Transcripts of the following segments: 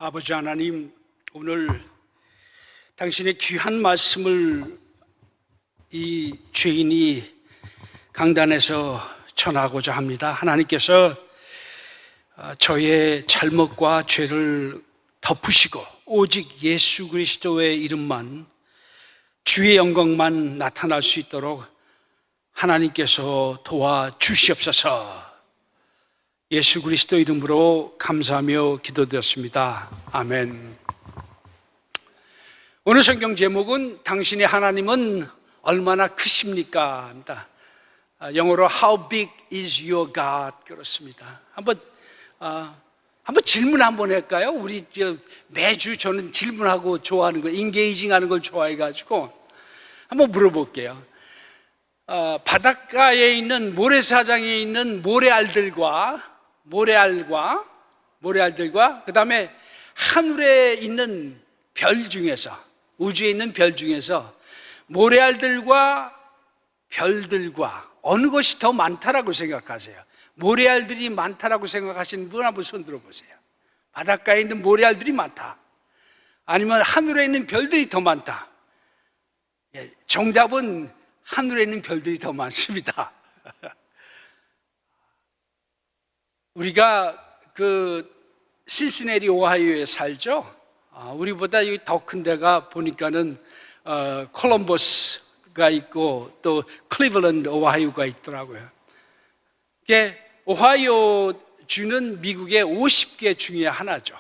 아버지 하나님, 오늘 당신의 귀한 말씀을 이 죄인이 강단에서 전하고자 합니다. 하나님께서 저의 잘못과 죄를 덮으시고 오직 예수 그리스도의 이름만, 주의 영광만 나타날 수 있도록 하나님께서 도와주시옵소서. 예수 그리스도 이름으로 감사하며 기도드렸습니다. 아멘. 오늘 성경 제목은 당신의 하나님은 얼마나 크십니까? 입니다. 영어로 How big is your God? 그렇습니다. 한번 질문 한번 할까요? 우리 매주 저는 질문하고 좋아하는 거, 인게이징 하는 걸 좋아해가지고 한번 물어볼게요. 바닷가에 있는 모래사장에 있는 모래알들과 그 다음에 하늘에 있는 별 중에서, 우주에 있는 별 중에서 모래알들과 별들과 어느 것이 더 많다라고 생각하세요? 모래알들이 많다라고 생각하시는 분 한번 손 들어보세요. 바닷가에 있는 모래알들이 많다, 아니면 하늘에 있는 별들이 더 많다? 정답은 하늘에 있는 별들이 더 많습니다. 우리가 신시내리 오하이오에 살죠. 우리보다 더 큰 데가 보니까는 콜럼버스가 있고 또 클리블랜드 오하이오가 있더라고요. 이게 오하이오 주는 미국의 50개 중에 하나죠.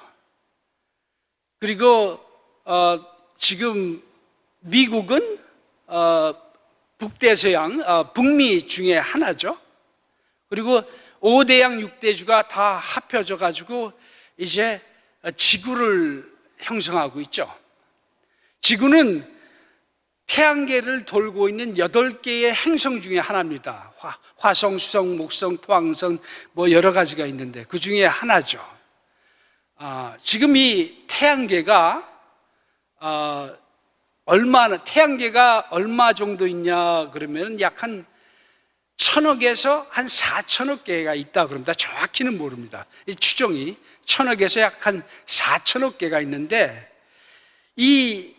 그리고 지금 미국은 북대서양, 북미 중에 하나죠. 그리고 5대양 6대주가 다 합혀져 가지고 이제 지구를 형성하고 있죠. 지구는 태양계를 돌고 있는 8개의 행성 중에 하나입니다. 화성, 수성, 목성, 토왕성 뭐 여러 가지가 있는데 그 중에 하나죠. 지금 이 태양계가 태양계가 얼마 정도 있냐 그러면 약 한 1000억에서 한 4000억 개가 있다 그럽니다. 정확히는 모릅니다. 이 추정이 1000억에서 약 한 4000억 개가 있는데, 이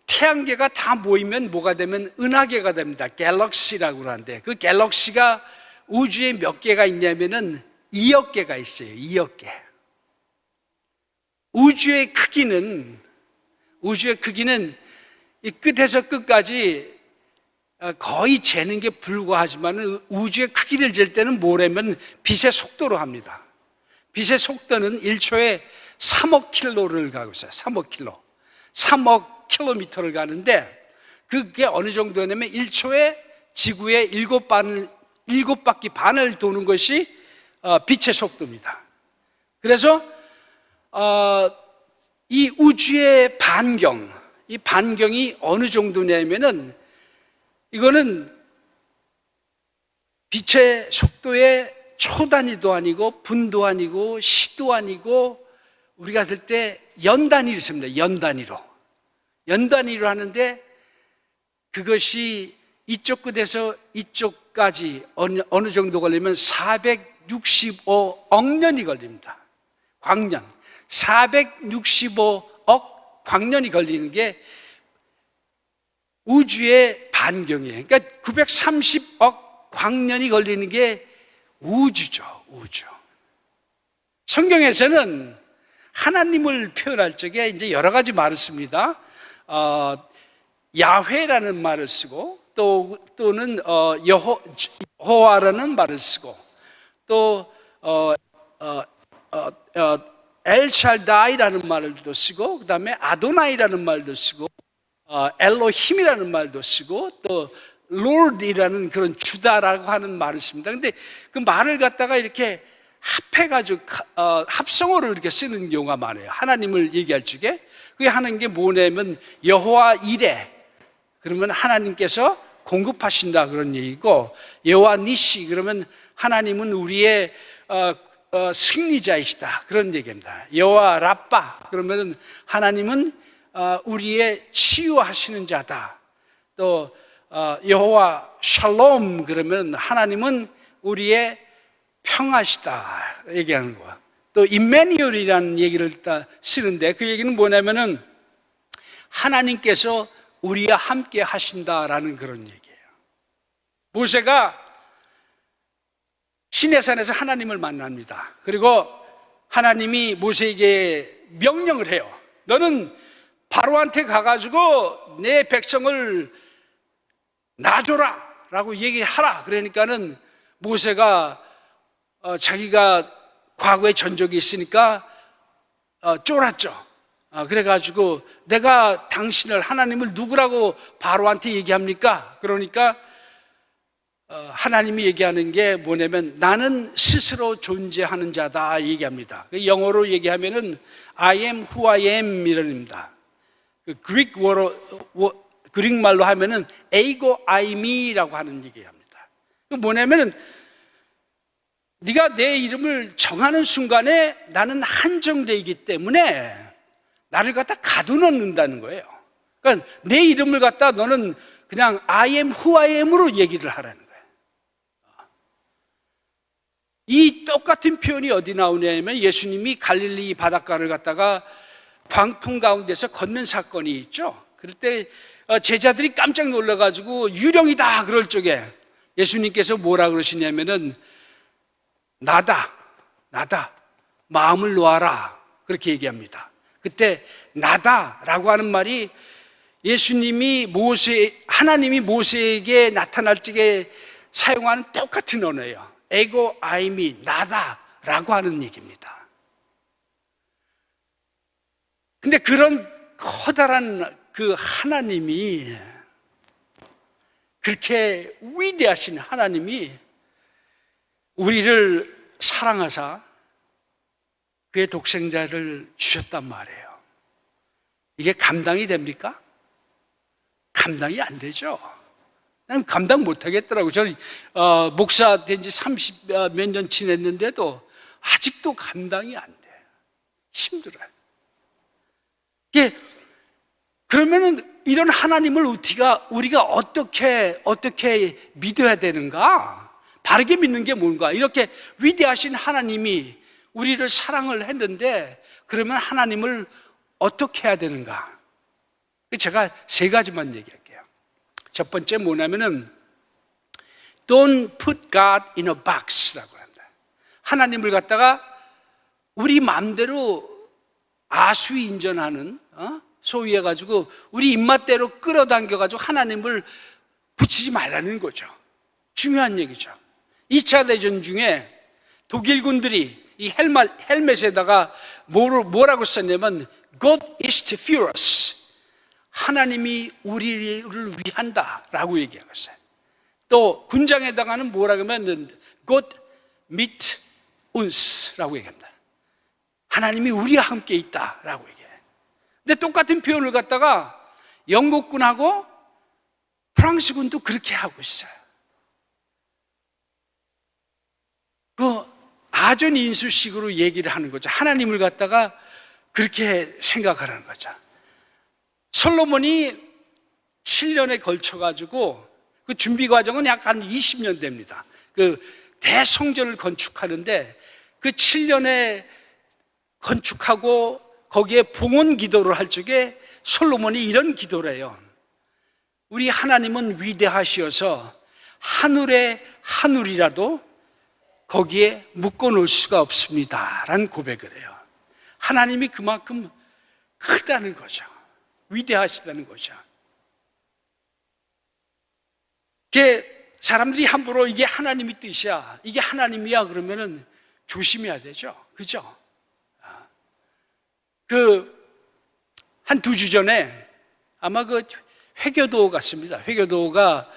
태양계가 다 모이면 뭐가 되면 은하계가 됩니다. 갤럭시라고 하는데, 그 갤럭시가 우주에 몇 개가 있냐면은 2억 개가 있어요. 2억 개. 우주의 크기는 이 끝에서 끝까지 거의 재는 게 불과하지만 우주의 크기를 잴 때는 뭐라면 빛의 속도로 합니다. 빛의 속도는 1초에 3억 킬로를 가고 있어요. 3억 킬로. 3억 킬로미터를 가는데, 그게 어느 정도냐면 1초에 지구의 7바퀴 반을 도는 것이 빛의 속도입니다. 그래서 이 우주의 이 반경이 어느 정도냐면은, 이거는 빛의 속도의 초단위도 아니고 분도 아니고 시도 아니고, 우리가 쓸 때 연단위로 씁니다. 연단위로 하는데, 그것이 이쪽 끝에서 이쪽까지 어느 정도 걸리면 465억 년이 걸립니다. 광년. 465억 광년이 걸리는 게 우주의 반경이에요. 그러니까 930억 광년이 걸리는 게 우주죠. 우주. 성경에서는 하나님을 표현할 적에 이제 여러 가지 말을 씁니다. 야훼라는 말을 쓰고, 또는 여호와라는 말을 쓰고, 또 엘샬다이라는 말도 쓰고, 그 다음에 아도나이라는 말도 쓰고, 엘로힘이라는 말도 쓰고, 또 롤드이라는 그런 주다라고 하는 말을 씁니다. 근데 그 말을 갖다가 이렇게 합해가지고 합성어를 이렇게 쓰는 경우가 많아요. 하나님을 얘기할 적에. 그게 하는 게 뭐냐면 여호와 이레, 그러면 하나님께서 공급하신다 그런 얘기고, 여호와 니시, 그러면 하나님은 우리의 승리자이시다 그런 얘기입니다. 여호와 라빠, 그러면 하나님은 우리의 치유하시는 자다. 또 여호와 샬롬, 그러면 하나님은 우리의 평화시다 얘기하는 거야. 또 임마누엘이라는 얘기를 쓰는데 그 얘기는 뭐냐면은 하나님께서 우리와 함께 하신다라는 그런 얘기예요. 모세가 시내산에서 하나님을 만납니다. 그리고 하나님이 모세에게 명령을 해요. 너는 바로한테 가가지고 내 백성을 놔줘라 라고 얘기하라. 그러니까는 모세가 자기가 과거에 전적이 있으니까 쫄았죠. 그래가지고 내가 당신을, 하나님을 누구라고 바로한테 얘기합니까? 그러니까 하나님이 얘기하는 게 뭐냐면 나는 스스로 존재하는 자다 얘기합니다. 영어로 얘기하면은 I am who I am 이랍니다. 그릭 말로 하면은 에이고 아이미라고 하는 얘기합니다. 뭐냐면은 네가 내 이름을 정하는 순간에 나는 한정되기 때문에 나를 갖다 가둬놓는다는 거예요. 그러니까 내 이름을 갖다 너는 그냥 I am who I am으로 얘기를 하라는 거예요. 이 똑같은 표현이 어디 나오냐면 예수님이 갈릴리 바닷가를 갔다가 광풍 가운데서 걷는 사건이 있죠. 그럴 때 제자들이 깜짝 놀라가지고 유령이다 그럴 적에 예수님께서 뭐라 그러시냐면은 나다 마음을 놓아라 그렇게 얘기합니다. 그때 나다라고 하는 말이 예수님이 하나님이 모세에게 나타날 적에 사용하는 똑같은 언어예요. 에고 아이미 나다라고 하는 얘기입니다. 근데 그런 커다란 그 하나님이, 그렇게 위대하신 하나님이 우리를 사랑하사 그의 독생자를 주셨단 말이에요. 이게 감당이 됩니까? 감당이 안 되죠. 난 감당 못 하겠더라고요. 저는 목사 된 지 30 몇 년 지냈는데도 아직도 감당이 안 돼요. 힘들어요. 이게 그러면은 이런 하나님을 우리가 어떻게 믿어야 되는가? 바르게 믿는 게 뭔가? 이렇게 위대하신 하나님이 우리를 사랑을 했는데 그러면 하나님을 어떻게 해야 되는가? 제가 세 가지만 얘기할게요. 첫 번째 뭐냐면은 Don't put God in a box라고 합니다. 하나님을 갖다가 우리 마음대로 아수인전하는 소위 해가지고 우리 입맛대로 끌어당겨가지고 하나님을 붙이지 말라는 거죠. 중요한 얘기죠. 2차 대전 중에 독일군들이 이 헬멧에다가 뭐라고 썼냐면 God is furious. 하나님이 우리를 위한다 라고 얘기했어요. 또 군장에다가는 뭐라고 하면 God mit uns 라고 얘기합니다. 하나님이 우리와 함께 있다 라고 얘기해요. 근데 똑같은 표현을 갖다가 영국군하고 프랑스군도 그렇게 하고 있어요. 그 아전인수식으로 얘기를 하는 거죠. 하나님을 갖다가 그렇게 생각하라는 거죠. 솔로몬이 7년에 걸쳐가지고 그 준비 과정은 약 한 20년 됩니다. 그 대성전을 건축하는데 그 7년에 건축하고 거기에 봉헌 기도를 할 적에 솔로몬이 이런 기도를 해요. 우리 하나님은 위대하시어서 하늘의 하늘이라도 거기에 묶어놓을 수가 없습니다 라는 고백을 해요. 하나님이 그만큼 크다는 거죠. 위대하시다는 거죠. 사람들이 함부로 이게 하나님의 뜻이야, 이게 하나님이야 그러면은 조심해야 되죠. 그죠? 한 2주 전에 아마 회교도 같습니다. 회교도가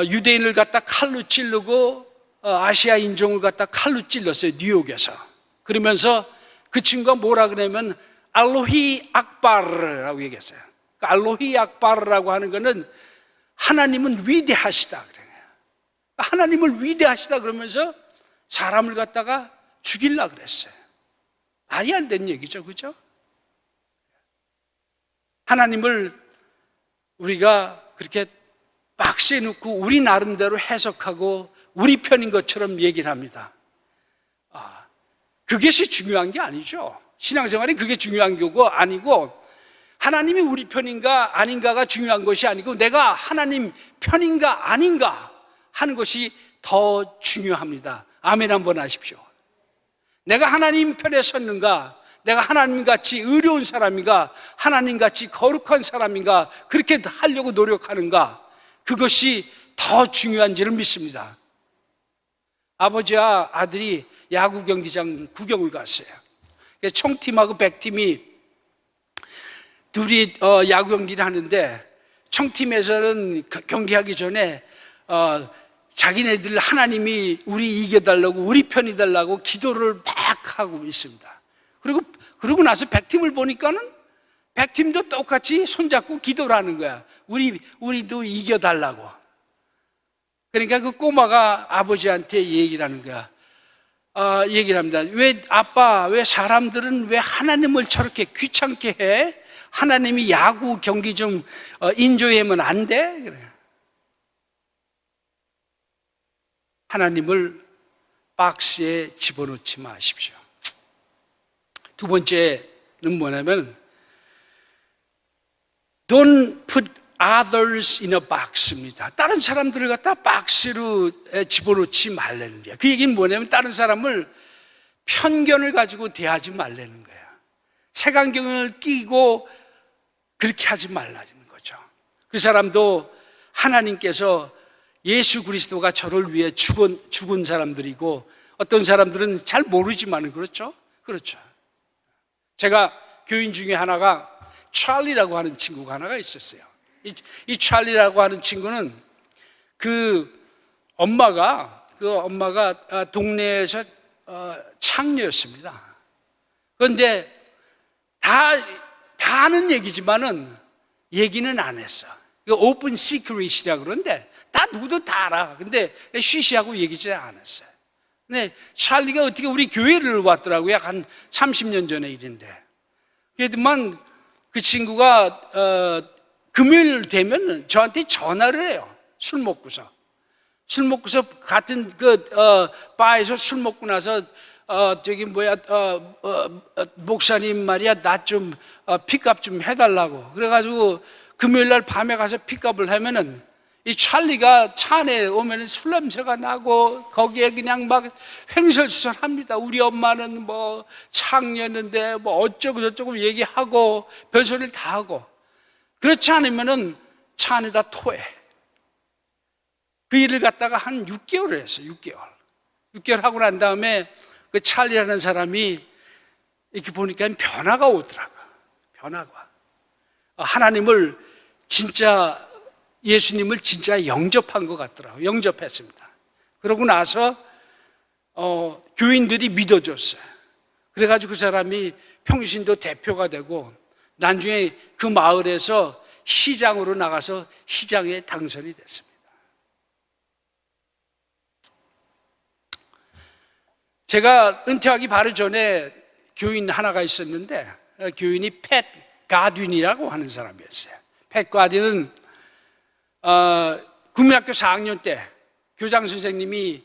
유대인을 갖다 칼로 찌르고 아시아 인종을 갖다 칼로 찔렀어요. 뉴욕에서. 그러면서 그 친구가 뭐라 그러냐면 알로히 악바르라고 얘기했어요. 알로히 악바르라고 하는 거는 하나님은 위대하시다 그래요. 하나님을 위대하시다 그러면서 사람을 갖다가 죽이려고 그랬어요. 말이 안 되는 얘기죠. 그죠? 하나님을 우리가 그렇게 박스에 넣고 우리 나름대로 해석하고 우리 편인 것처럼 얘기를 합니다. 그것이 중요한 게 아니죠. 신앙생활이 그게 중요한 게 아니고, 하나님이 우리 편인가 아닌가가 중요한 것이 아니고 내가 하나님 편인가 아닌가 하는 것이 더 중요합니다. 아멘 한번 하십시오. 내가 하나님 편에 섰는가, 내가 하나님같이 의로운 사람인가, 하나님같이 거룩한 사람인가, 그렇게 하려고 노력하는가, 그것이 더 중요한지를 믿습니다. 아버지와 아들이 야구 경기장 구경을 갔어요. 청팀하고 백팀이 둘이 야구 경기를 하는데, 청팀에서는 경기하기 전에 자기네들 하나님이 우리 이겨달라고, 우리 편이 달라고 기도를 막 하고 있습니다. 그러고 나서 백팀을 보니까는 백팀도 똑같이 손잡고 기도를 하는 거야. 우리도 이겨달라고. 그러니까 그 꼬마가 아버지한테 얘기를 하는 거야. 얘기를 합니다. 왜 사람들은 왜 하나님을 저렇게 귀찮게 해? 하나님이 야구 경기 좀 인조하면 안 돼? 그래. 하나님을 박스에 집어넣지 마십시오. 두 번째는 뭐냐면, Don't put others in a box입니다. 다른 사람들을 갖다 박스로 집어넣지 말라는 거예요. 그 얘기는 뭐냐면, 다른 사람을 편견을 가지고 대하지 말라는 거예요. 색안경을 끼고 그렇게 하지 말라는 거죠. 그 사람도 하나님께서 예수 그리스도가 저를 위해 죽은 사람들이고, 어떤 사람들은 잘 모르지만 그렇죠? 그렇죠. 제가 교인 중에 하나가 찰리라고 하는 친구가 하나가 있었어요. 이 찰리라고 하는 친구는 그 엄마가 동네에서 창녀였습니다. 그런데 다 아는 얘기지만은 얘기는 안 했어. 이거 오픈 시크릿이라고 그러는데 다 누구도 다 알아. 근데 쉬쉬하고 얘기지 않았어요. 근데 찰리가 어떻게 우리 교회를 왔더라고요. 한 30년 전의 일인데. 그랬더만 그 친구가 금요일 되면 저한테 전화를 해요. 술 먹고서 같은 바에서 술 먹고 나서 목사님 말이야, 나 좀 픽업 좀 해달라고. 그래가지고 금요일 날 밤에 가서 픽업을 하면은 이 찰리가 차 안에 오면은 술 냄새가 나고 거기에 그냥 막 횡설수설합니다. 우리 엄마는 뭐 창녀였는데 뭐 어쩌고 저쩌고 얘기하고 별소리를 다 하고, 그렇지 않으면은 차 안에다 토해. 그 일을 갖다가 한 6개월을 했어요. 6개월 하고 난 다음에 그 찰리라는 사람이 이렇게 보니까 변화가 오더라고요. 변화가. 하나님을 진짜, 예수님을 진짜 영접한 것 같더라고요. 영접했습니다. 그러고 나서 교인들이 믿어줬어요. 그래가지고 그 사람이 평신도 대표가 되고 나중에 그 마을에서 시장으로 나가서 시장에 당선이 됐습니다. 제가 은퇴하기 바로 전에 교인 하나가 있었는데, 교인이 팻 가dwi이라고 하는 사람이었어요. 팻 가dwi는 국민학교 4학년 때 교장 선생님이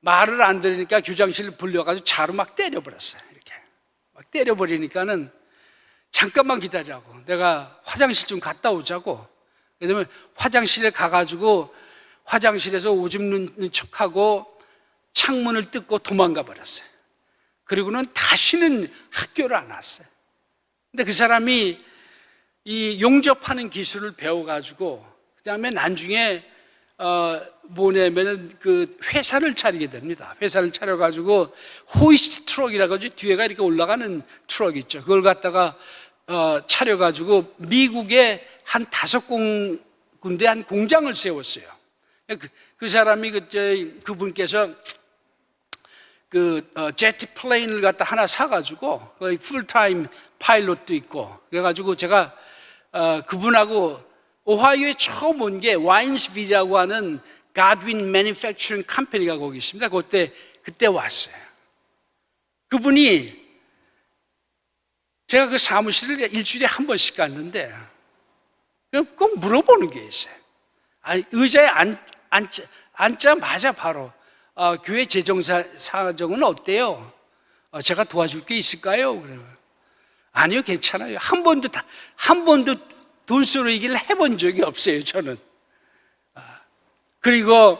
말을 안 들으니까 교장실을 불려가지고 차로 막 때려버렸어요. 이렇게 막 때려버리니까는 잠깐만 기다리라고, 내가 화장실 좀 갔다 오자고. 그러면 화장실에 가가지고 화장실에서 오줌 누는 척하고 창문을 뜯고 도망가 버렸어요. 그리고는 다시는 학교를 안 왔어요. 근데 그 사람이 이 용접하는 기술을 배워가지고 그 다음에 나중에 뭐냐면은 그 회사를 차리게 됩니다. 회사를 차려가지고 호이스트 트럭이라고 하죠. 뒤에가 이렇게 올라가는 트럭 있죠. 그걸 갖다가 차려가지고 미국에 한 5군데 한 공장을 세웠어요. 그 사람이 그분께서 제트 플레인을 갖다 하나 사가지고 거의 풀타임 파일럿도 있고, 그래가지고 제가 그분하고 오하이오에 처음 온 게 와인스빌이라고 하는 가드윈 매니팩처링 컴퍼니가 거기 있습니다. 그때 왔어요. 그분이, 제가 그 사무실을 일주일에 한 번씩 갔는데 꼭 물어보는 게 있어요. 의자에 앉자마자 바로 교회 재정 사정은 어때요? 제가 도와줄 게 있을까요? 그러면 아니요, 괜찮아요. 한 번도 돈 쓰러 얘기를 해본 적이 없어요, 저는. 그리고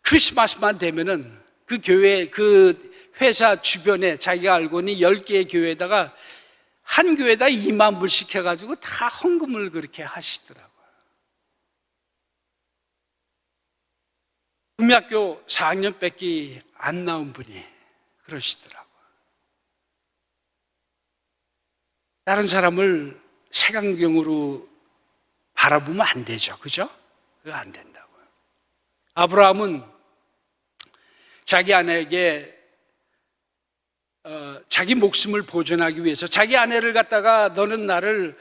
크리스마스만 되면은 그 교회, 그 회사 주변에 자기가 알고 있는 10개의 교회에다가 한 교회에다 2만 불씩 해가지고 다 헌금을 그렇게 하시더라고요. 국민학교 4학년밖에 안 나온 분이 그러시더라고요. 다른 사람을 색안경으로 바라보면 안 되죠. 그죠? 그거 안 된다고요. 아브라함은 자기 아내에게 자기 목숨을 보존하기 위해서 자기 아내를 갖다가 너는 나를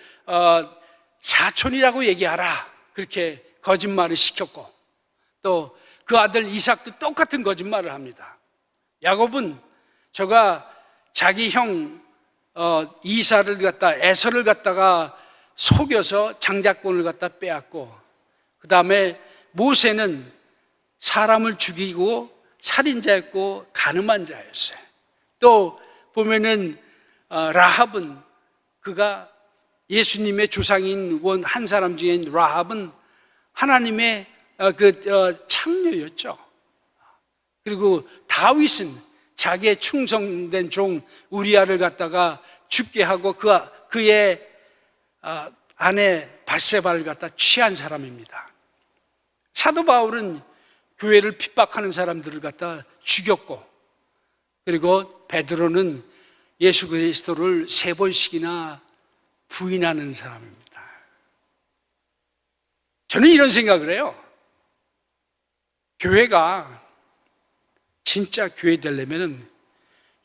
사촌이라고 얘기하라, 그렇게 거짓말을 시켰고, 또 그 아들 이삭도 똑같은 거짓말을 합니다. 야곱은 저가 자기 형 에서를 갖다가 속여서 장자권을 갖다 빼앗고, 그 다음에 모세는 사람을 죽이고 살인자였고 가늠한 자였어요. 또 보면은 라합은, 그가 예수님의 조상인 한 사람 중에 라합은 하나님의 창녀였죠. 그리고 다윗은 자기의 충성된 종 우리아를 갖다가 죽게 하고 그의 아내 바세바를 갖다 취한 사람입니다. 사도 바울은 교회를 핍박하는 사람들을 갖다 죽였고, 그리고 베드로는 예수 그리스도를 3번씩이나 부인하는 사람입니다. 저는 이런 생각을 해요. 교회가 진짜 교회 되려면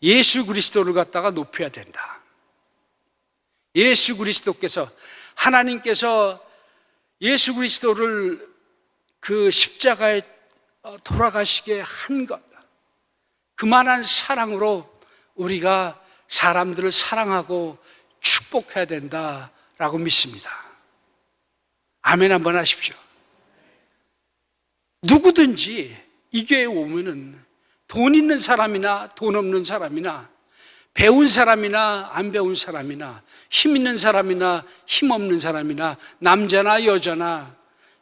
예수 그리스도를 갖다가 높여야 된다. 예수 그리스도께서, 하나님께서 예수 그리스도를 그 십자가에 돌아가시게 한 것, 그만한 사랑으로 우리가 사람들을 사랑하고 축복해야 된다라고 믿습니다. 아멘 한번 하십시오. 누구든지 이 교회에 오면은 돈 있는 사람이나 돈 없는 사람이나 배운 사람이나 안 배운 사람이나 힘 있는 사람이나 힘 없는 사람이나 남자나 여자나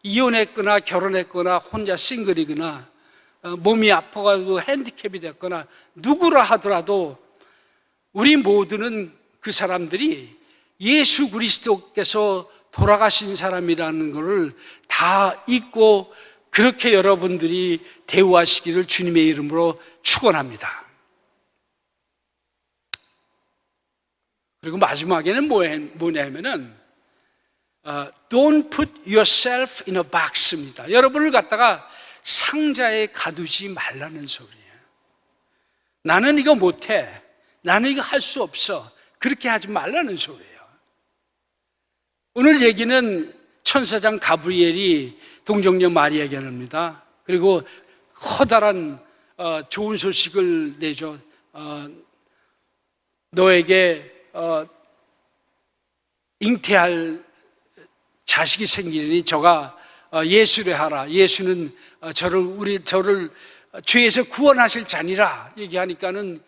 이혼했거나 결혼했거나 혼자 싱글이거나 몸이 아파가지고 핸디캡이 됐거나 누구라 하더라도 우리 모두는 그 사람들이 예수 그리스도께서 돌아가신 사람이라는 것을 다 잊고 그렇게 여러분들이 대우하시기를 주님의 이름으로 축원합니다. 그리고 마지막에는 뭐냐면은 Don't put yourself in a box입니다. 여러분을 갖다가 상자에 가두지 말라는 소리예요. 나는 이거 못해, 나는 이거 할 수 없어, 그렇게 하지 말라는 소리예요. 오늘 얘기는 천사장 가브리엘이 동정녀 마리아에게 합니다. 그리고 커다란 좋은 소식을 내죠. 너에게 잉태할 자식이 생기니 저가 예수를 하라. 예수는 저를 죄에서 구원하실 자니라 얘기하니까는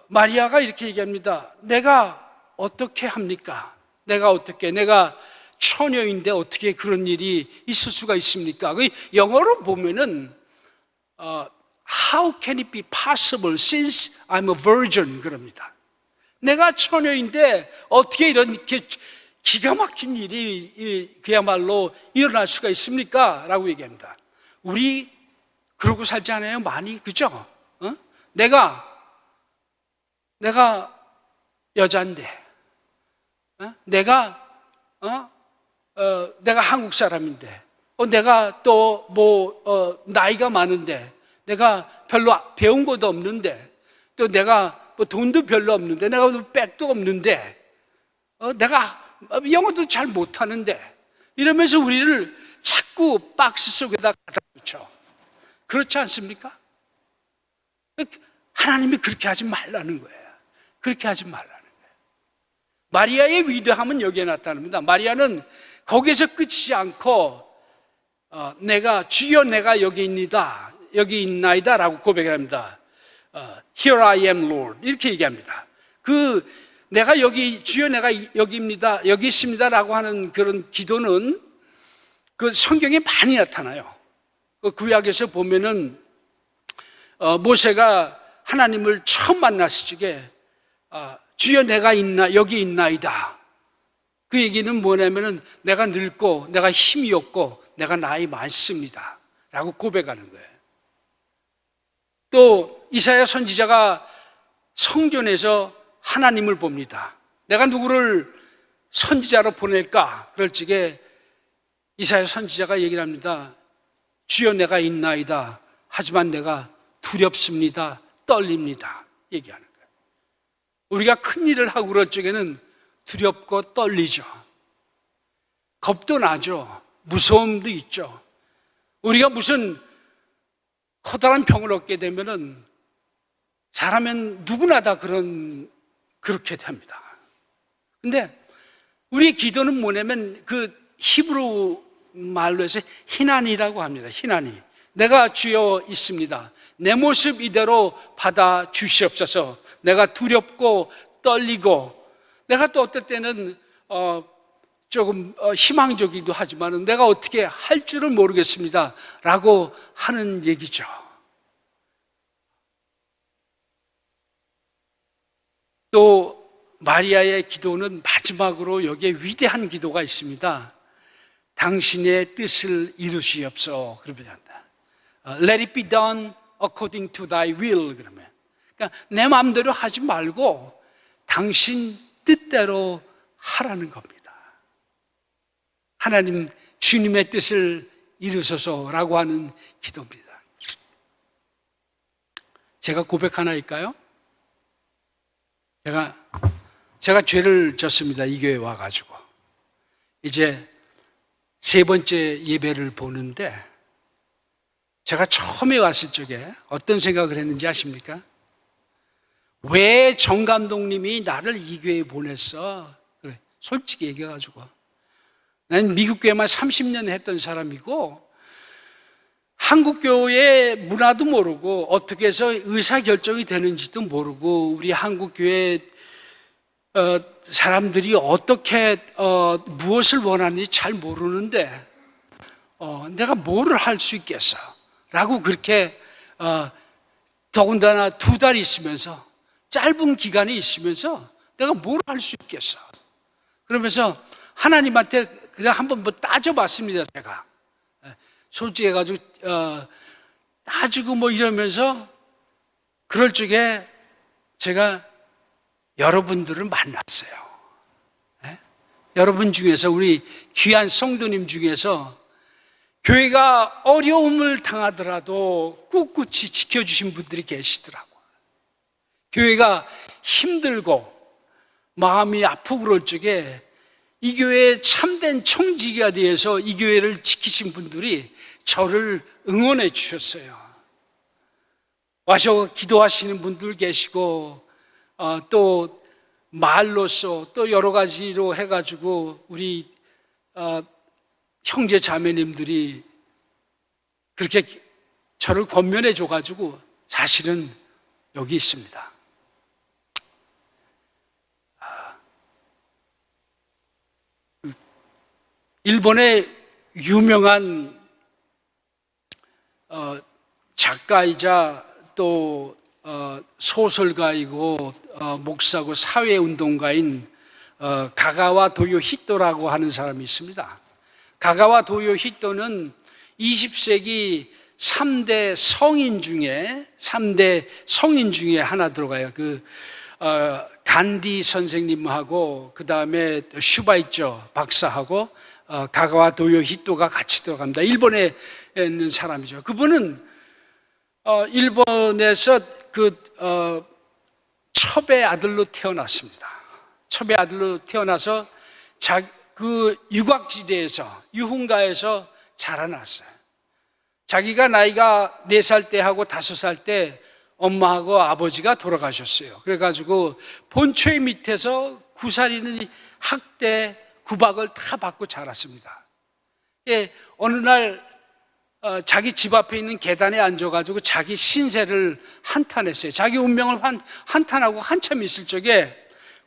마리아가 이렇게 얘기합니다. 내가 어떻게 합니까? 내가 처녀인데 어떻게 그런 일이 있을 수가 있습니까? 영어로 보면은 How can it be possible since I'm a virgin? 그럽니다. 내가 처녀인데 어떻게 이렇게 기가 막힌 일이 그야말로 일어날 수가 있습니까? 라고 얘기합니다. 우리 그러고 살지 않아요? 많이, 그죠? 내가 여자인데, 내가 한국 사람인데, 내가 또 나이가 많은데, 내가 별로 배운 것도 없는데, 또 내가 돈도 별로 없는데, 내가 백도 없는데, 내가 영어도 잘 못하는데, 이러면서 우리를 자꾸 박스 속에다 갖다 놓죠. 그렇지 않습니까? 하나님이 그렇게 하지 말라는 거예요. 그렇게 하지 말라는 거예요. 마리아의 위대함은 여기에 나타납니다. 마리아는 거기서 끝이지 않고 주여 내가 여기 있나이다 라고 고백을 합니다. Here I am, Lord 이렇게 얘기합니다. 내가 여기 주여 내가 여기입니다, 여기 있습니다라고 하는 그런 기도는 그 성경에 많이 나타나요. 그 구약에서 보면은 모세가 하나님을 처음 만났을 적에 주여 내가 여기 있나이다. 그 얘기는 뭐냐면은 내가 늙고 내가 힘이 없고 내가 나이 많습니다 라고 고백하는 거예요. 또 이사야 선지자가 성전에서 하나님을 봅니다. 내가 누구를 선지자로 보낼까? 그럴 적에 이사야 선지자가 얘기를 합니다. 주여 내가 있나이다. 하지만 내가 두렵습니다. 떨립니다. 얘기하는 거예요. 우리가 큰 일을 하고 그럴 적에는 두렵고 떨리죠. 겁도 나죠. 무서움도 있죠. 우리가 무슨 커다란 병을 얻게 되면은 사람은 누구나 다 그렇게 됩니다. 근데 우리의 기도는 뭐냐면 그 히브리 말로 해서 희난이라고 합니다. 희난이. 내가 주여 있습니다. 내 모습 이대로 받아 주시옵소서. 내가 두렵고 떨리고 내가 또 어떨 때는 조금 희망적이기도 하지만 내가 어떻게 할 줄은 모르겠습니다 라고 하는 얘기죠. 또 마리아의 기도는 마지막으로 여기에 위대한 기도가 있습니다. 당신의 뜻을 이루시옵소서. 그러면 Let it be done according to thy will. 그러면 그러니까 내 마음대로 하지 말고 당신 뜻대로 하라는 겁니다. 하나님 주님의 뜻을 이루소서라고 하는 기도입니다. 제가 고백 하나 할까요? 제가 죄를 졌습니다. 이 교회에 와가지고 이제 세 번째 예배를 보는데 제가 처음에 왔을 적에 어떤 생각을 했는지 아십니까? 왜 정 감독님이 나를 이 교회에 보냈어? 그래, 솔직히 얘기해가지고 난 미국 교회만 30년 했던 사람이고 한국 교회 문화도 모르고 어떻게 해서 의사 결정이 되는지도 모르고 우리 한국 교회 사람들이 어떻게 무엇을 원하는지 잘 모르는데 내가 뭐를 할 수 있겠어? 라고 그렇게 더군다나 2달 있으면서 짧은 기간이 있으면서 내가 뭘 할 수 있겠어? 그러면서 하나님한테 그냥 한번 따져봤습니다. 제가 솔직히 해가지고 따지고 이러면서 그럴 적에 제가 여러분들을 만났어요. 네? 여러분 중에서 우리 귀한 성도님 중에서 교회가 어려움을 당하더라도 꿋꿋이 지켜주신 분들이 계시더라고요. 교회가 힘들고 마음이 아프고 그럴 적에 이 교회의 참된 청지기가 되어서 이 교회를 지키신 분들이 저를 응원해 주셨어요. 와서 기도하시는 분들 계시고 또 말로써 또 여러 가지로 해가지고 우리 형제 자매님들이 그렇게 저를 권면해 줘가지고 사실은 여기 있습니다. 일본의 유명한 작가이자 또 소설가이고 목사고 사회운동가인 가가와 도요 히토라고 하는 사람이 있습니다. 가가와 도요 히토는 20세기 3대 성인 중에 하나 들어가요. 간디 선생님하고 그 다음에 슈바이처 박사하고 가가와 도요 히토가 같이 들어갑니다. 일본에 있는 사람이죠. 그분은 일본에서 첩의 아들로 태어났습니다. 첩의 아들로 태어나서 그 유곽지대에서 유흥가에서 자라났어요. 자기가 나이가 4살 때 하고 5살 때 엄마하고 아버지가 돌아가셨어요. 그래가지고 본초의 밑에서 구사리는 학대 구박을 다 받고 자랐습니다. 어느 날 자기 집 앞에 있는 계단에 앉아가지고 자기 신세를 한탄했어요. 자기 운명을 한탄하고 한참 있을 적에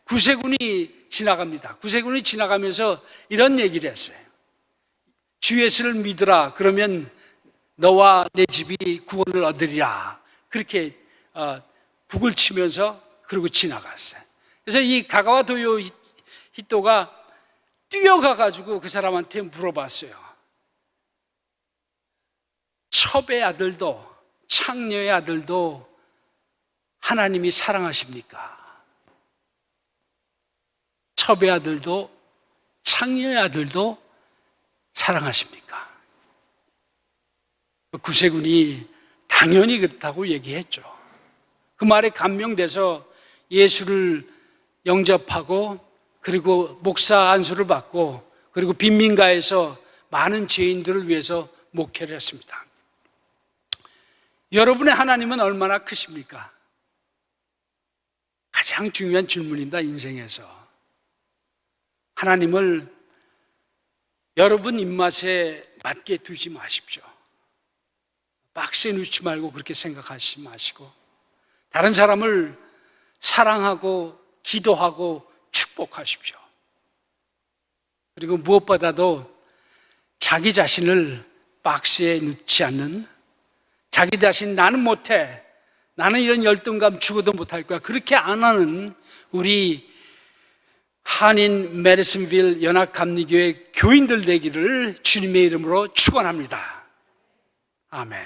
구세군이 지나갑니다. 구세군이 지나가면서 이런 얘기를 했어요. 주 예수를 믿으라. 그러면 너와 내 집이 구원을 얻으리라. 그렇게 북을 치면서 그러고 지나갔어요. 그래서 이 가가와 도요 히토가 뛰어가가지고 그 사람한테 물어봤어요. 첩의 아들도 창녀의 아들도 하나님이 사랑하십니까? 첩의 아들도 창녀의 아들도 사랑하십니까? 구세군이 당연히 그렇다고 얘기했죠. 그 말에 감명돼서 예수를 영접하고 그리고 목사 안수를 받고 그리고 빈민가에서 많은 죄인들을 위해서 목회를 했습니다. 여러분의 하나님은 얼마나 크십니까? 가장 중요한 질문입니다, 인생에서. 하나님을 여러분 입맛에 맞게 두지 마십시오. 박스에 넣지 말고 그렇게 생각하지 마시고 다른 사람을 사랑하고 기도하고 축복하십시오. 그리고 무엇보다도 자기 자신을 박스에 넣지 않는, 자기 자신 나는 못해, 나는 이런 열등감 죽어도 못할 거야, 그렇게 안 하는 우리 한인 메디슨빌 연합감리교회 교인들 되기를 주님의 이름으로 축원합니다. 아멘.